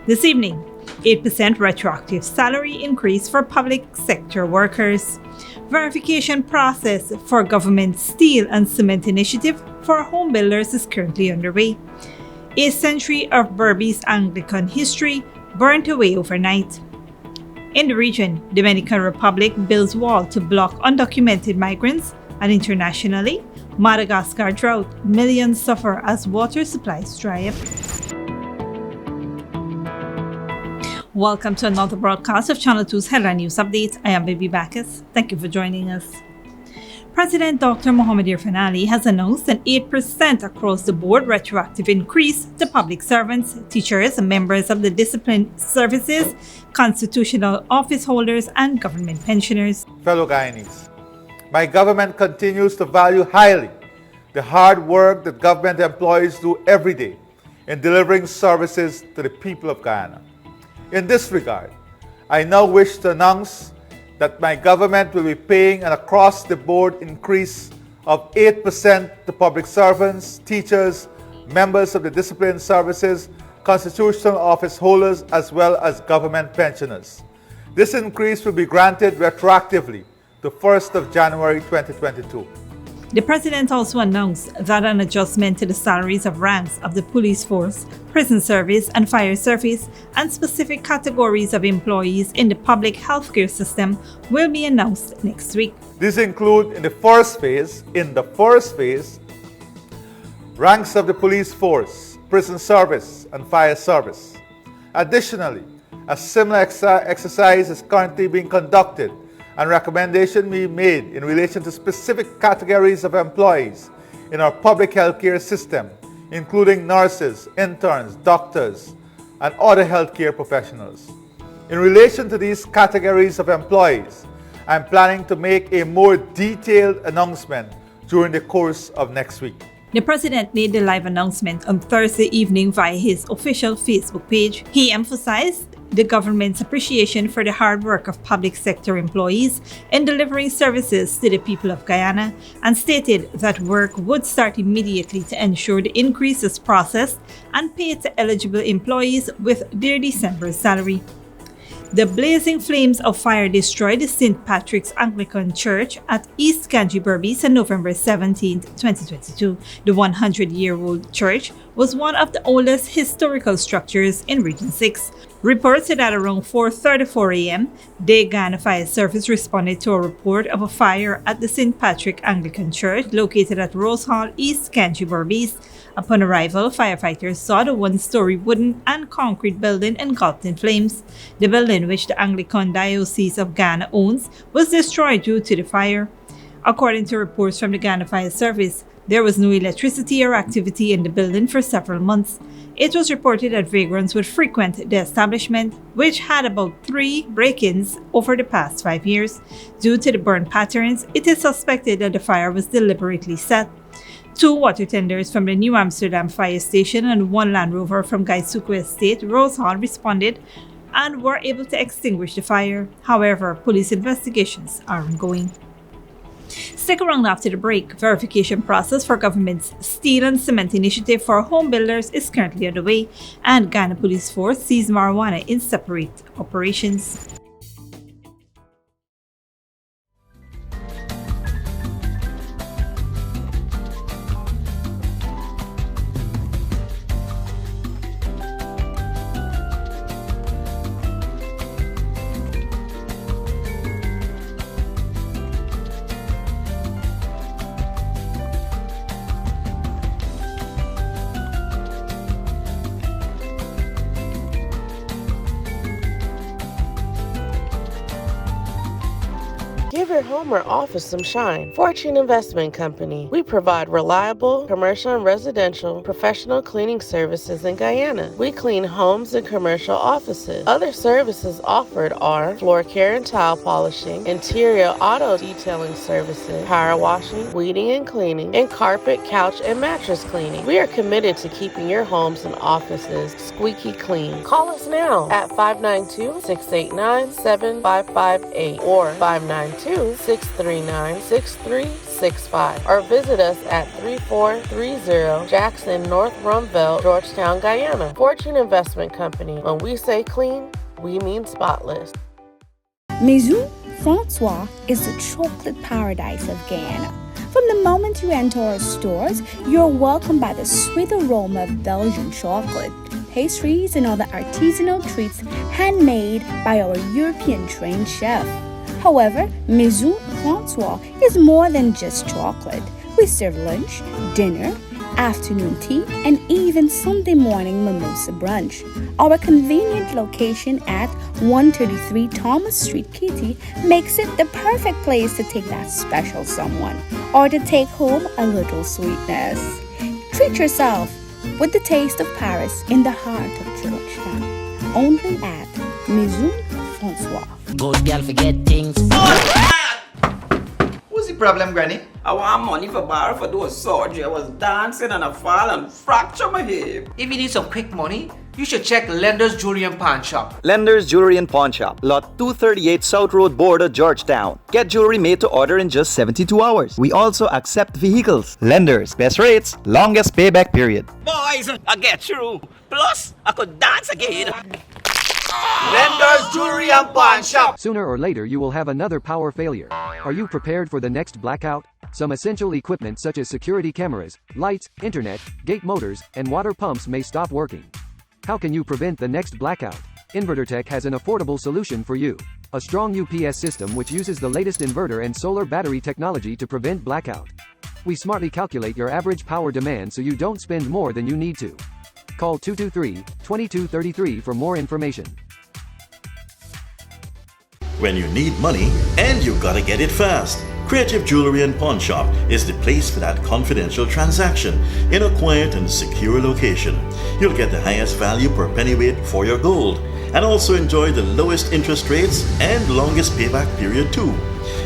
This evening, 8% retroactive salary increase for public sector workers. Verification process for government steel and cement initiative for home builders is currently underway. A century of Berbice Anglican history burnt away overnight. In the region, Dominican Republic builds wall to block undocumented migrants, and internationally, Madagascar drought. Millions suffer as water supplies dry up. Welcome to another broadcast of Channel 2's Headline News Update. I am Baby Bacchus. Thank you for joining us. President Dr. Mohamed Irfan Ali has announced an 8% across-the-board retroactive increase to public servants, teachers, members of the disciplined services, constitutional office holders, and government pensioners. Fellow Guyanese, my government continues to value highly the hard work that government employees do every day in delivering services to the people of Guyana. In this regard, I now wish to announce that my government will be paying an across-the-board increase of 8% to public servants, teachers, members of the disciplined services, constitutional office holders, as well as government pensioners. This increase will be granted retroactively to 1st of January 2022. The President also announced that an adjustment to the salaries of ranks of the police force, prison service, and fire service, and specific categories of employees in the public healthcare system will be announced next week. These include in the first phase, ranks of the police force, prison service, and fire service. Additionally, a similar exercise is currently being conducted and recommendation be made in relation to specific categories of employees in our public healthcare system, including nurses, interns, doctors, and other healthcare professionals. In relation to these categories of employees, I'm planning to make a more detailed announcement during the course of next week. The President made the live announcement on Thursday evening via his official Facebook page. He emphasized the government's appreciation for the hard work of public sector employees in delivering services to the people of Guyana and stated that work would start immediately to ensure the increase is processed and paid to eligible employees with their December salary. The blazing flames of fire destroyed the St. Patrick's Anglican Church at East Kanji, Berbice on November 17, 2022. The 100-year-old church was one of the oldest historical structures in Region 6. Reports said that around 4:34 a.m., the Ghana Fire Service responded to a report of a fire at the St. Patrick Anglican Church located at Rose Hall, East Kanji, Berbice. Upon arrival, firefighters saw the one-story wooden and concrete building engulfed in flames. The building, which the Anglican Diocese of Ghana owns, was destroyed due to the fire. According to reports from the Ghana Fire Service, there was no electricity or activity in the building for several months. It was reported that vagrants would frequent the establishment, which had about 3 break-ins over the past 5 years. Due to the burn patterns, it is suspected that the fire was deliberately set. 2 water tenders from the New Amsterdam Fire Station and 1 Land Rover from Gaisuku Estate, Rose Hall, responded and were able to extinguish the fire. However, police investigations are ongoing. Stick around after the break. Verification process for government's steel and cement initiative for home builders is currently underway, and Ghana Police Force sees marijuana in separate operations. Give your home or office some shine. Fortune Investment Company. We provide reliable commercial and residential professional cleaning services in Guyana. We clean homes and commercial offices. Other services offered are floor care and tile polishing, interior auto detailing services, power washing, weeding and cleaning, and carpet, couch, and mattress cleaning. We are committed to keeping your homes and offices squeaky clean. Call us now at 592-689-7558 or 592-639-6360. 665 or visit us at 3430 Jackson North Rumville, Georgetown, Guyana. Fortune Investment Company. When we say clean, we mean spotless. Maison Francois is the chocolate paradise of Guyana. From the moment you enter our stores, you're welcomed by the sweet aroma of Belgian chocolate, pastries, and other artisanal treats handmade by our European-trained chef. However, Maison Francois is more than just chocolate. We serve lunch, dinner, afternoon tea, and even Sunday morning mimosa brunch. Our convenient location at 133 Thomas Street, Kitty, makes it the perfect place to take that special someone or to take home a little sweetness. Treat yourself with the taste of Paris in the heart of Georgetown. Only at Maison Francois. Good girl forget things. What's the problem, Granny? I want money for borrow for do a surgery. I was dancing and I fall and fracture my hip. If you need some quick money, you should check Lender's Jewelry and Pawn Shop. Lender's Jewelry and Pawn Shop, Lot 238 South Road Border, Georgetown. Get jewelry made to order in just 72 hours. We also accept vehicles. Lender's, best rates, longest payback period. Boys, I get through. Plus, I could dance again. Lender's Jewelry and Pawn Shop. Sooner or later you will have another power failure. Are you prepared for the next blackout? Some essential equipment such as security cameras, lights, internet, gate motors, and water pumps may stop working. How can you prevent the next blackout? InverterTech has an affordable solution for you. A strong UPS system which uses the latest inverter and solar battery technology to prevent blackout. We smartly calculate your average power demand so you don't spend more than you need to. Call 223-2233 for more information. When you need money and you gotta get it fast, Creative Jewelry and Pawn Shop is the place for that confidential transaction in a quiet and secure location. You'll get the highest value per pennyweight for your gold and also enjoy the lowest interest rates and longest payback period too.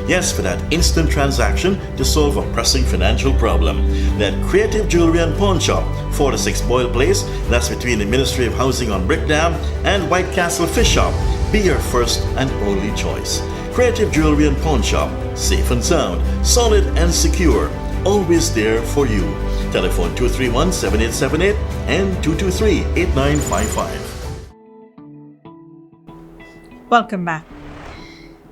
Yes, for that instant transaction to solve a pressing financial problem. That Creative Jewelry and Pawn Shop, 4-6 Boyle Place, that's between the Ministry of Housing on Brickdam and White Castle Fish Shop, be your first and only choice. Creative Jewelry and Pawn Shop, safe and sound, solid and secure, always there for you. Telephone 231-7878 and 223-8955. Welcome back.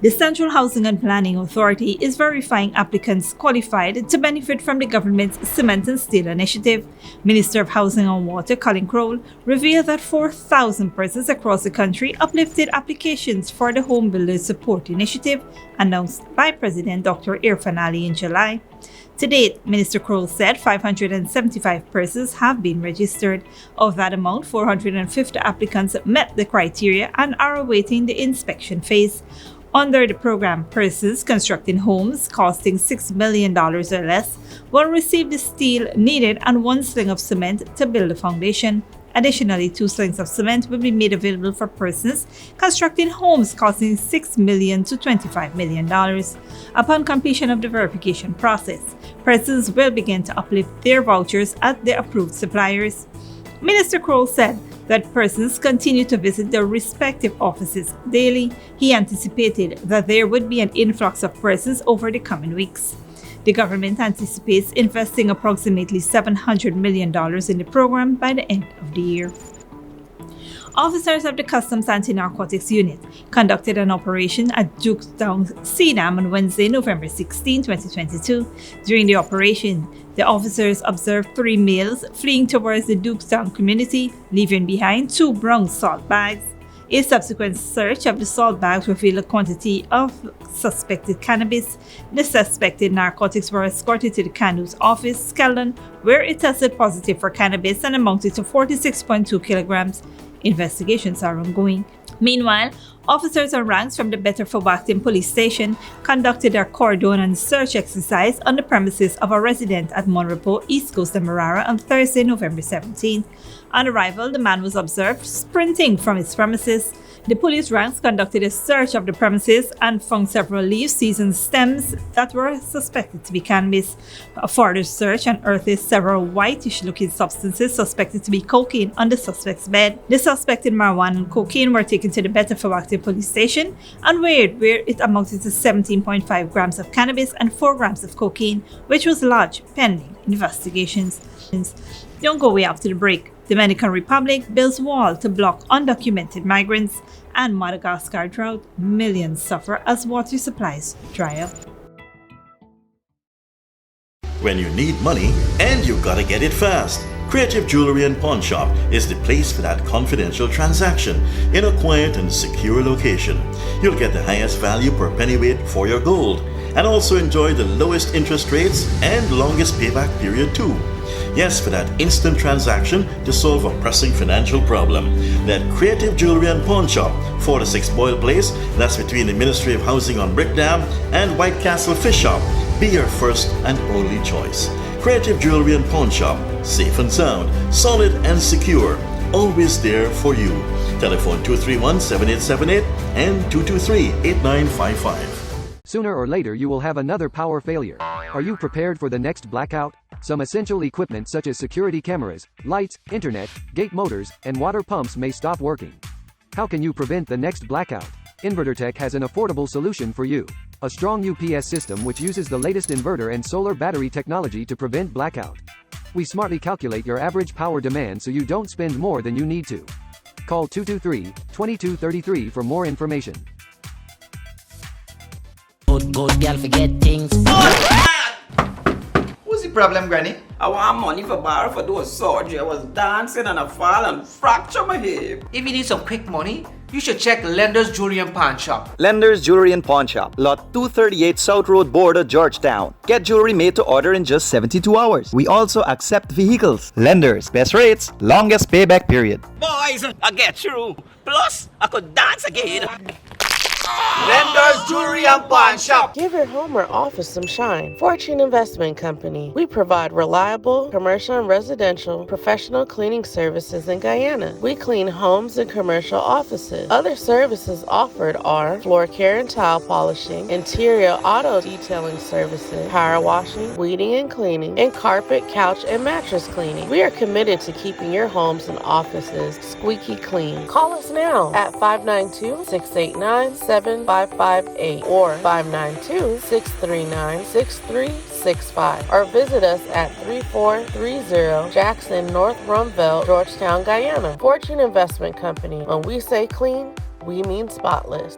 The Central Housing and Planning Authority is verifying applicants qualified to benefit from the government's Cement and Steel Initiative. Minister of Housing and Water Colin Crowell revealed that 4,000 persons across the country uplifted applications for the Home Builders Support Initiative announced by President Dr. Irfan Ali in July. To date, Minister Crowell said 575 persons have been registered. Of that amount, 450 applicants met the criteria and are awaiting the inspection phase. Under the program, persons constructing homes costing $6 million or less will receive the steel needed and 1 sling of cement to build the foundation. Additionally, 2 slings of cement will be made available for persons constructing homes costing $6 million to $25 million. Upon completion of the verification process, persons will begin to uplift their vouchers at the approved suppliers. Minister Crowell said that persons continue to visit their respective offices daily. He anticipated that there would be an influx of persons over the coming weeks. The government anticipates investing approximately $700 million in the program by the end of the year. Officers of the Customs Anti-Narcotics Unit conducted an operation at Dukestown, Sedam on Wednesday, November 16, 2022. During the operation, the officers observed 3 males fleeing towards the Dukestown community, leaving behind 2 brown salt bags. A subsequent search of the salt bags revealed a quantity of suspected cannabis. The suspected narcotics were escorted to the Canu's office, Skeldon, where it tested positive for cannabis and amounted to 46.2 kilograms. Investigations are ongoing. Meanwhile, officers and ranks from the Better for Bacton police station conducted a cordon and search exercise on the premises of a resident at Monrepo, East Coast Demerara on Thursday, November 17. On arrival, the man was observed sprinting from his premises. The police ranks conducted a search of the premises and found several leaf-seasoned stems that were suspected to be cannabis. A further search unearthed several whitish-looking substances suspected to be cocaine on the suspect's bed. The suspected marijuana and cocaine were taken to the retroactive police station and weighed, where it amounted to 17.5 grams of cannabis and 4 grams of cocaine, which was lodged pending investigations. Don't go way after the break. Dominican Republic builds wall to block undocumented migrants, and Madagascar drought. Millions suffer as water supplies dry up. When you need money and you gotta get it fast, Creative Jewelry and Pawn Shop is the place for that confidential transaction in a quiet and secure location. You'll get the highest value per pennyweight for your gold and also enjoy the lowest interest rates and longest payback period too. Yes, for that instant transaction to solve a pressing financial problem. That Creative Jewelry and Pawn Shop, 4-6 Boyle Place, that's between the Ministry of Housing on Brick Dam and White Castle Fish Shop, be your first and only choice. Creative Jewelry and Pawn Shop, safe and sound, solid and secure, always there for you. Telephone 231-7878 and 223-8955. Sooner or later you will have another power failure. Are you prepared for the next blackout? Some essential equipment such as security cameras, lights, internet, gate motors, and water pumps may stop working. How can you prevent the next blackout? InverterTech has an affordable solution for you. A strong UPS system which uses the latest inverter and solar battery technology to prevent blackout. We smartly calculate your average power demand so you don't spend more than you need to. Call 223-2233 for more information. Good girl forget things. What's the problem, Granny? I want money for borrow for do a surgery. I was dancing and I fall and fracture my hip. If you need some quick money, you should check Lender's Jewelry and Pawn Shop. Lender's Jewelry and Pawn Shop, Lot 238 South Road Border, Georgetown. Get jewelry made to order in just 72 hours. We also accept vehicles. Lender's, best rates, longest payback period. Boys, I get through. Plus, I could dance again. Lender's Jewelry and Pawn Shop. Give your home or office some shine. Fortune Investment Company. We provide reliable commercial and residential professional cleaning services in Guyana. We clean homes and commercial offices. Other services offered are floor care and tile polishing, interior auto detailing services, power washing, weeding and cleaning, and carpet, couch, and mattress cleaning. We are committed to keeping your homes and offices squeaky clean. Call us now at 592-689-7558 or 592-639-6365 or visit us at 3430 Jackson North Rumville, Georgetown, Guyana. Fortune Investment Company. When we say clean, we mean spotless.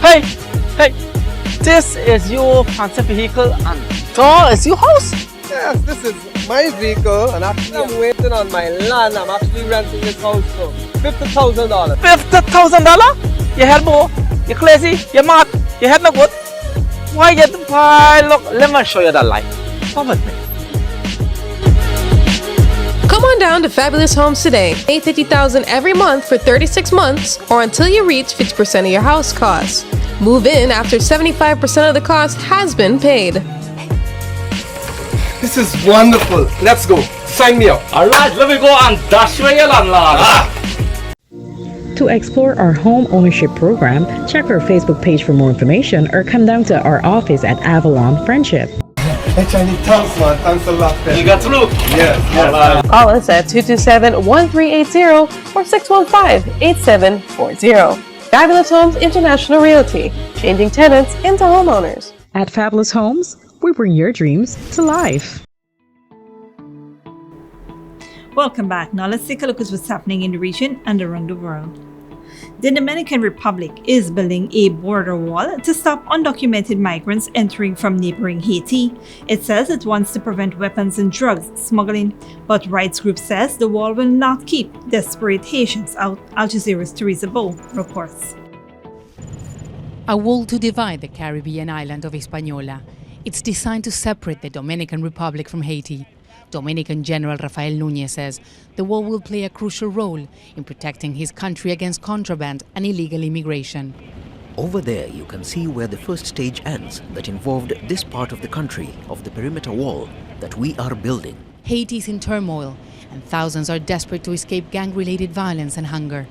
Hey, this is your fancy vehicle and that is your house? Yes, this is my vehicle and actually I'm waiting on my land. I'm actually renting this house for $50,000. $50,000? You head boy, you crazy, you mad, you head not good. Why you buy? Look, let me show you that light. Come with me. Come on down to Fabulous Homes today. Pay $50,000 every month for 36 months or until you reach 50% of your house costs. Move in after 75% of the cost has been paid. This is wonderful. Let's go. Sign me up. Alright, let me go and dash you your landlord. To explore our home ownership program, check our Facebook page for more information or come down to our office at Avalon Friendship. Hey, Chinese, thanks, man. Thanks a lot. Man. You got through? Yes. Call us at 227-1380 or 615-8740. Fabulous Homes International Realty, changing tenants into homeowners. At Fabulous Homes, we bring your dreams to life. Welcome back. Now let's take a look at what's happening in the region and around the world. The Dominican Republic is building a border wall to stop undocumented migrants entering from neighboring Haiti. It says it wants to prevent weapons and drugs smuggling, but rights group says the wall will not keep desperate Haitians out. Al Jazeera's Teresa Bow reports. A wall to divide the Caribbean island of Hispaniola. It's designed to separate the Dominican Republic from Haiti. Dominican General Rafael Núñez says the wall will play a crucial role in protecting his country against contraband and illegal immigration. Over there you can see where the first stage ends that involved this part of the country of the perimeter wall that we are building. Haiti is in turmoil, and thousands are desperate to escape gang-related violence and hunger.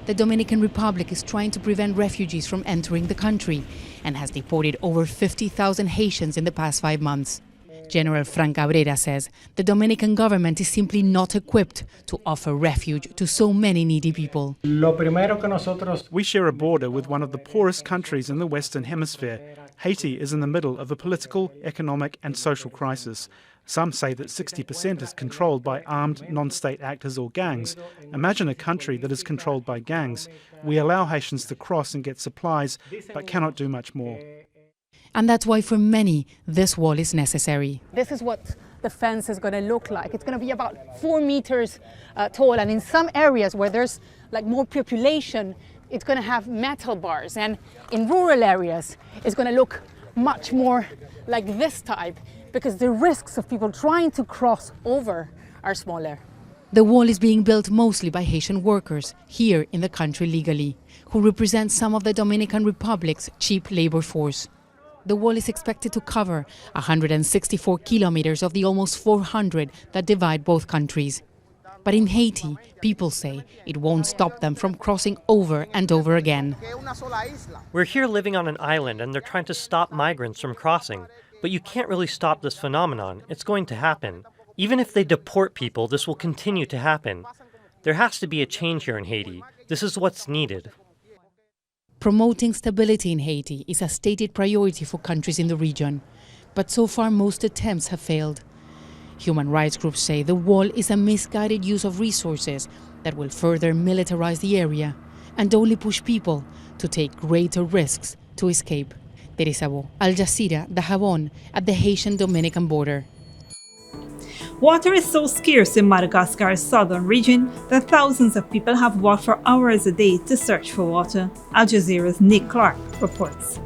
The Dominican Republic is trying to prevent refugees from entering the country and has deported over 50,000 Haitians in the past 5 months. General Frank Cabrera says the Dominican government is simply not equipped to offer refuge to so many needy people. We share a border with one of the poorest countries in the Western Hemisphere. Haiti is in the middle of a political, economic and social crisis. Some say that 60% is controlled by armed non-state actors or gangs. Imagine a country that is controlled by gangs. We allow Haitians to cross and get supplies, but cannot do much more. And that's why for many, this wall is necessary. This is what the fence is going to look like. It's going to be about 4 meters tall, and in some areas where there's like more population, it's going to have metal bars, and in rural areas, it's going to look much more like this type, because the risks of people trying to cross over are smaller. The wall is being built mostly by Haitian workers here in the country legally, who represent some of the Dominican Republic's cheap labor force. The wall is expected to cover 164 kilometers of the almost 400 that divide both countries. But in Haiti, people say it won't stop them from crossing over and over again. We're here living on an island and they're trying to stop migrants from crossing. But you can't really stop this phenomenon. It's going to happen. Even if they deport people, this will continue to happen. There has to be a change here in Haiti. This is what's needed. Promoting stability in Haiti is a stated priority for countries in the region. But so far, most attempts have failed. Human rights groups say the wall is a misguided use of resources that will further militarize the area and only push people to take greater risks to escape. Teresa Bo, Al Jazeera, Dajabon, at the Haitian-Dominican border. Water is so scarce in Madagascar's southern region that thousands of people have walked for hours a day to search for water. Al Jazeera's Nick Clark reports.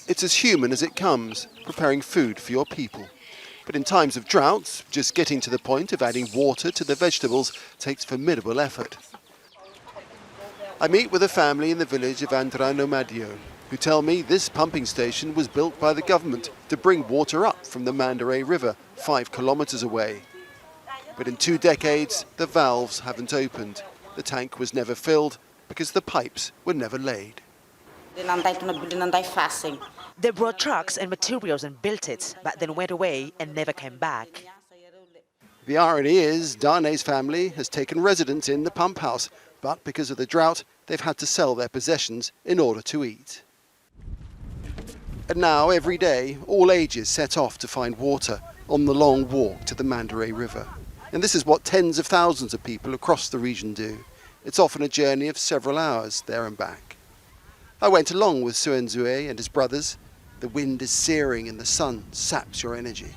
It's as human as it comes, preparing food for your people. But in times of droughts, just getting to the point of adding water to the vegetables takes formidable effort. I meet with a family in the village of Andranomadio, who tell me this pumping station was built by the government to bring water up from the Mandare River 5 kilometers away. But in 2 decades, the valves haven't opened. The tank was never filled because the pipes were never laid. They brought trucks and materials and built it, but then went away and never came back. The irony is, Dane's family has taken residence in the pump house, but because of the drought, they've had to sell their possessions in order to eat. And now, every day, all ages set off to find water on the long walk to the Mandare River. And this is what tens of thousands of people across the region do. It's often a journey of several hours there and back. I went along with Suenzue and his brothers. The wind is searing and the sun saps your energy.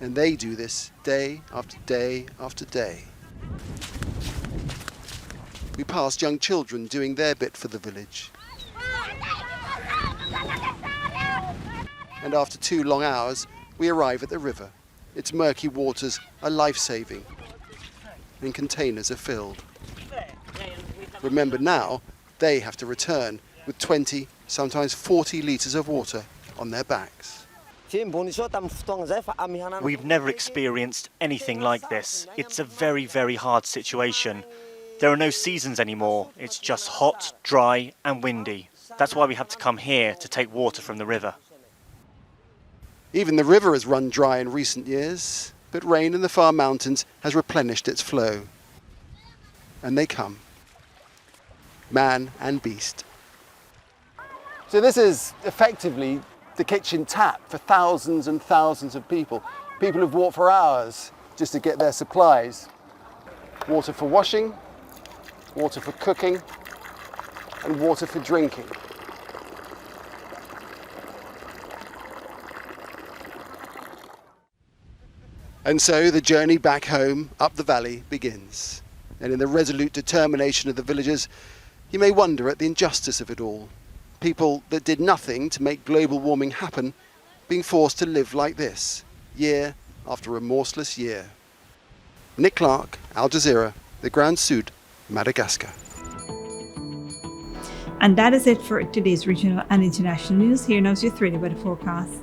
And they do this day after day after day. We passed young children doing their bit for the village. And after 2 long hours, we arrive at the river. Its murky waters are life-saving, and containers are filled. Remember now, they have to return with 20, sometimes 40 litres of water on their backs. We've never experienced anything like this. It's a very, very hard situation. There are no seasons anymore. It's just hot, dry and windy. That's why we have to come here to take water from the river. Even the river has run dry in recent years, but rain in the far mountains has replenished its flow. And they come. Man and beast. So this is effectively the kitchen tap for thousands and thousands of people. People who've walked for hours just to get their supplies. Water for washing, water for cooking, and water for drinking. And so the journey back home, up the valley, begins. And in the resolute determination of the villagers, you may wonder at the injustice of it all. People that did nothing to make global warming happen, being forced to live like this, year after remorseless year. Nick Clark, Al Jazeera, the Grand Sud, Madagascar. And that is it for today's regional and international news. Here now is your 3-day weather forecast.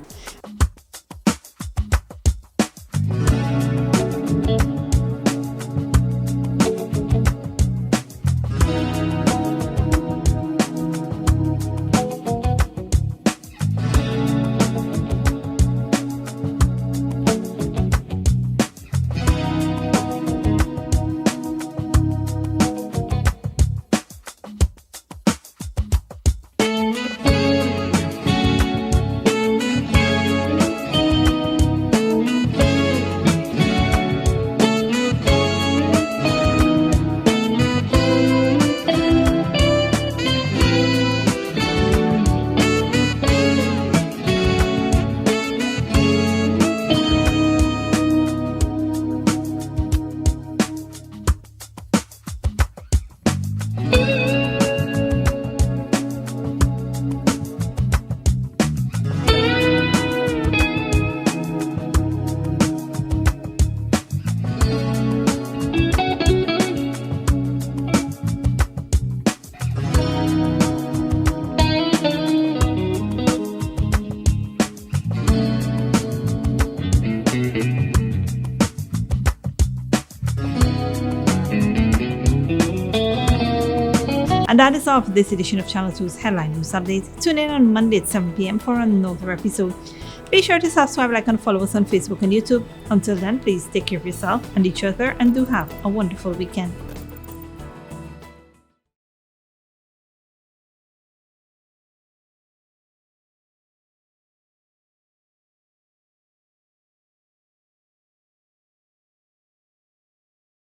And that is all for this edition of Channel 2's Headline News Update. Tune in on Monday at 7 p.m. for another episode. Be sure to subscribe, like, and follow us on Facebook and YouTube. Until then, please take care of yourself and each other and do have a wonderful weekend.